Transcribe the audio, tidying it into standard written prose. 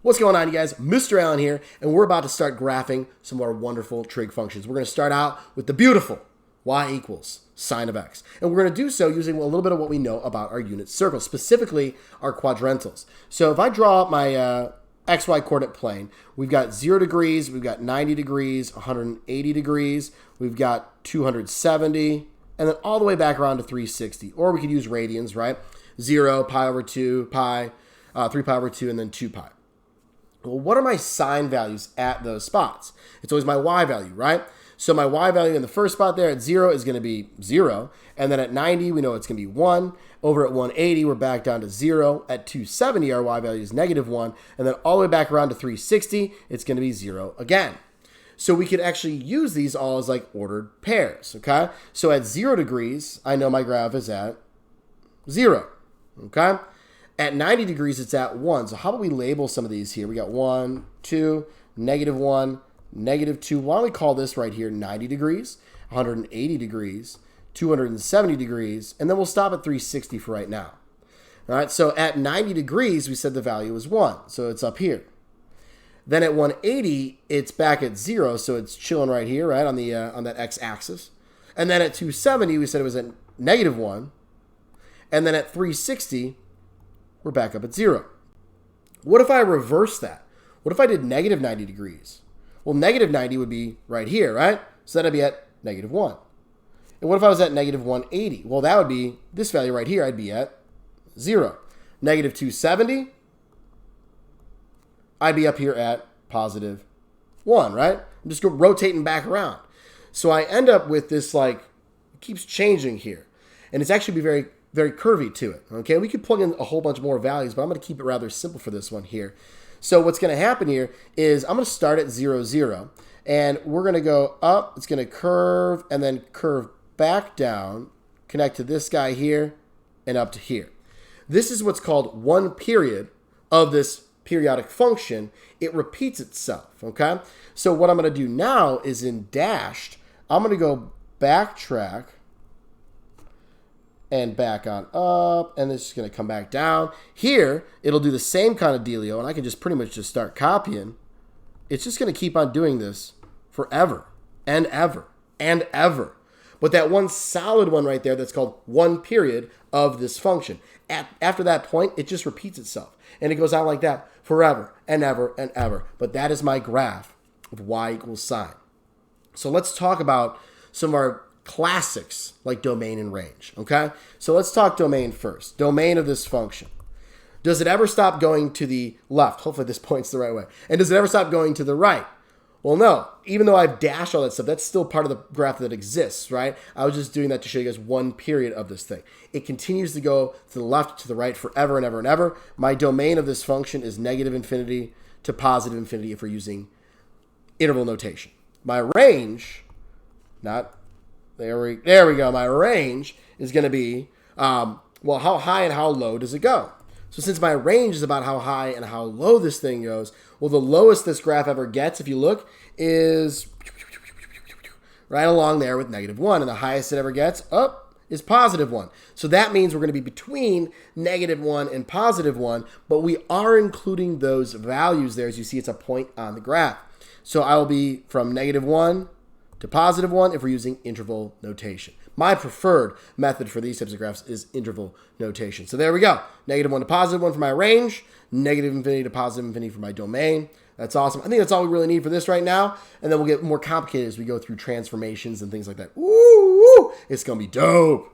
What's going on, you guys? Mr. Allen here, and we're about to start graphing some of our wonderful trig functions. We're going to start out with the beautiful y equals sine of x. And we're going to do so using a little bit of what we know about our unit circles, specifically our quadrantals. So if I draw my xy coordinate plane, we've got 0 degrees, we've got 90 degrees, 180 degrees, we've got 270, and then all the way back around to 360. Or we could use radians, right? 0, pi over 2, pi, 3 pi over 2, and then 2 pi. Well, what are my sine values at those spots? It's always my y value, right? So my y value in the first spot there at 0 is going to be 0. And then at 90, we know it's going to be 1. Over at 180, we're back down to 0. At 270, our y value is -1. And then all the way back around to 360, it's going to be 0 again. So we could actually use these all as like ordered pairs, okay? So at 0 degrees, I know my graph is at 0, okay? At 90 degrees, it's at 1. So how about we label some of these here? We got 1, 2, -1, -2. Why don't we call this right here 90 degrees, 180 degrees, 270 degrees, and then we'll stop at 360 for right now. All right, so at 90 degrees, we said the value was 1, so it's up here. Then at 180, it's back at 0, so it's chilling right here, right, on the on that x-axis. And then at 270, we said it was at -1. And then at 360, we're back up at 0. What if I reverse that? What if I did -90 degrees? Well, -90 would be right here, right? So that'd be at -1. And what if I was at -180? Well, that would be this value right here. I'd be at 0. -270, I'd be up here at +1, right? I'm just rotating back around. So I end up with this, like, it keeps changing here. And it's actually very curvy to it, okay? We could plug in a whole bunch more values, but I'm going to keep it rather simple for this one here. So what's going to happen here is I'm going to start at 0, 0, and we're going to go up. It's going to curve and then curve back down, connect to this guy here, and up to here. This is what's called one period of this periodic function. It repeats itself, okay? So what I'm going to do now is in dashed, I'm going to go backtrack and back on up, and this is going to come back down. Here, it'll do the same kind of dealio, and I can just pretty much just start copying. It's just going to keep on doing this forever and ever and ever. But that one solid one right there, that's called one period of this function. After that point, it just repeats itself, and it goes on like that forever and ever and ever. But that is my graph of y equals sine. So let's talk about some of our classics like domain and range, okay? So let's talk domain first. Domain of this function. Does it ever stop going to the left? Hopefully this points the right way. And does it ever stop going to the right? Well, no. Even though I've dashed all that stuff, that's still part of the graph that exists, right? I was just doing that to show you guys one period of this thing. It continues to go to the left, to the right forever and ever and ever. My domain of this function is -infinity to +infinity if we're using interval notation. My range, there we go. My range is going to be, well, how high and how low does it go? So since my range is about how high and how low this thing goes, well, the lowest this graph ever gets, if you look, is right along there with -1. And the highest it ever gets up is +1. So that means we're going to be between -1 and +1, but we are including those values there. As you see, it's a point on the graph. So I will be from -1 to +1 if we're using interval notation. My preferred method for these types of graphs is interval notation. So there we go. -1 to +1 for my range, -infinity to +infinity for my domain. That's awesome. I think that's all we really need for this right now. And then we'll get more complicated as we go through transformations and things like that. Ooh, it's going to be dope.